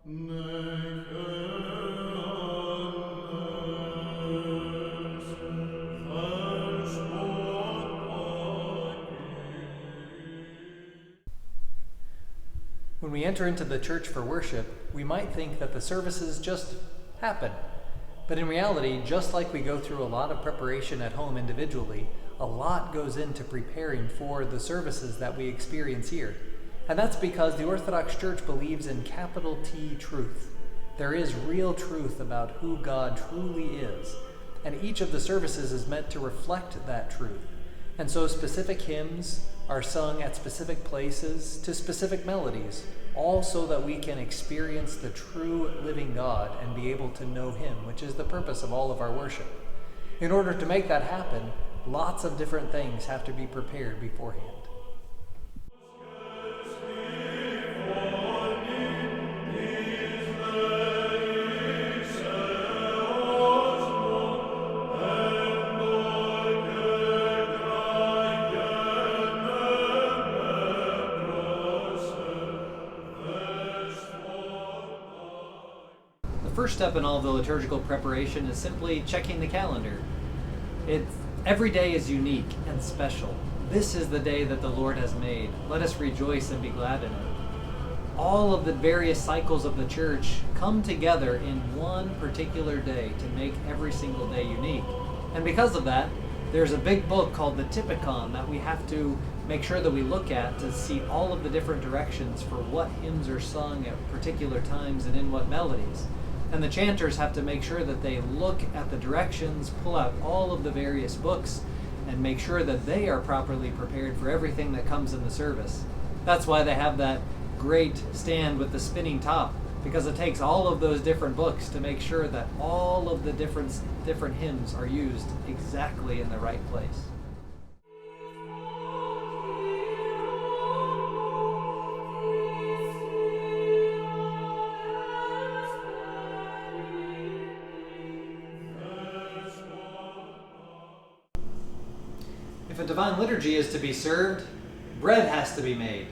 When we enter into the church for worship, we might think that the services just happen. But in reality, just like we go through a lot of preparation at home individually, a lot goes into preparing for the services that we experience here. And that's because the Orthodox Church believes in capital T truth. There is real truth about who God truly is, and each of the services is meant to reflect that truth. And so specific hymns are sung at specific places to specific melodies, all so that we can experience the true living God and be able to know Him, which is the purpose of all of our worship. In order to make that happen, lots of different things have to be prepared beforehand. The first step in all of the liturgical preparation is simply checking the calendar. Every day is unique and special. This is the day that the Lord has made. Let us rejoice and be glad in it. All of the various cycles of the church come together in one particular day to make every single day unique. And because of that, there's a big book called the Liturgical that we have to make sure that we look at to see all of the different directions for what hymns are sung at particular times and in what melodies. And the chanters have to make sure that they look at the directions, pull out all of the various books, and make sure that they are properly prepared for everything that comes in the service. That's why they have that great stand with the spinning top, because it takes all of those different books to make sure that all of the different hymns are used exactly in the right place. If a divine liturgy is to be served, bread has to be made.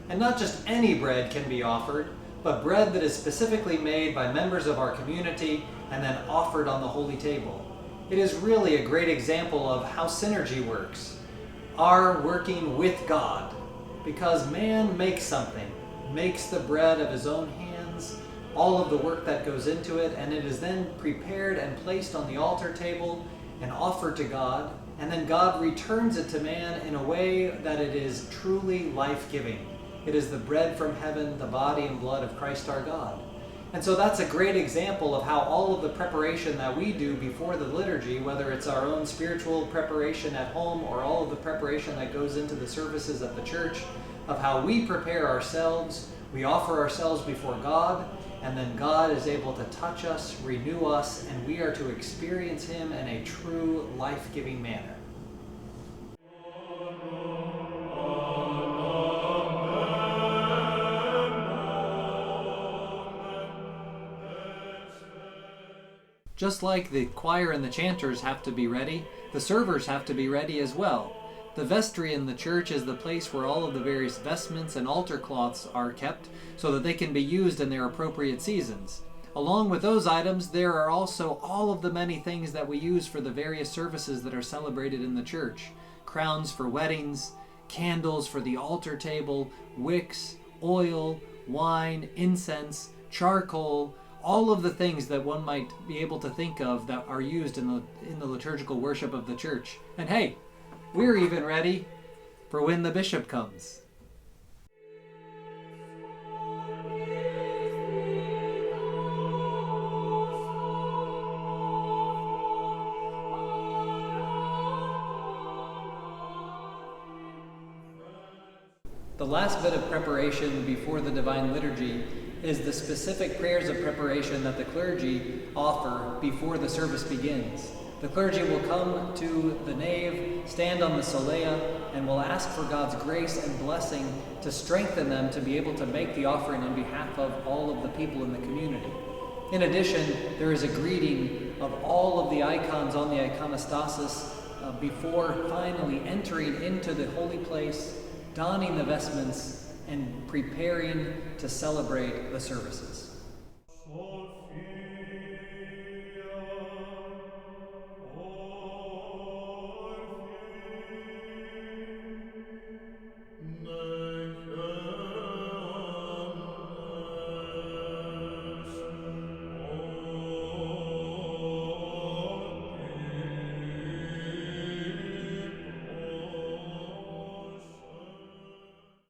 And not just any bread can be offered, but bread that is specifically made by members of our community and then offered on the holy table. It is really a great example of how synergy works. Our working with God, because man makes something, makes the bread of his own hands, all of the work that goes into it, and it is then prepared and placed on the altar table and offered to God, and then God returns it to man in a way that it is truly life-giving. It is the bread from heaven, the body and blood of Christ our God. And so that's a great example of how all of the preparation that we do before the liturgy, whether it's our own spiritual preparation at home or all of the preparation that goes into the services of the church, of how we prepare ourselves, we offer ourselves before God, and then God is able to touch us, renew us, and we are to experience Him in a true life-giving manner. Just like the choir and the chanters have to be ready, the servers have to be ready as well. The vestry in the church is the place where all of the various vestments and altar cloths are kept so that they can be used in their appropriate seasons. Along with those items, there are also all of the many things that we use for the various services that are celebrated in the church. Crowns for weddings, candles for the altar table, wicks, oil, wine, incense, charcoal, all of the things that one might be able to think of that are used in the liturgical worship of the church. And hey, we're even ready for when the bishop comes. The last bit of preparation before the Divine Liturgy is the specific prayers of preparation that the clergy offer before the service begins. The clergy will come to the nave, stand on the solea, and will ask for God's grace and blessing to strengthen them to be able to make the offering on behalf of all of the people in the community. In addition, there is a greeting of all of the icons on the iconostasis before finally entering into the holy place, donning the vestments, and preparing to celebrate the services.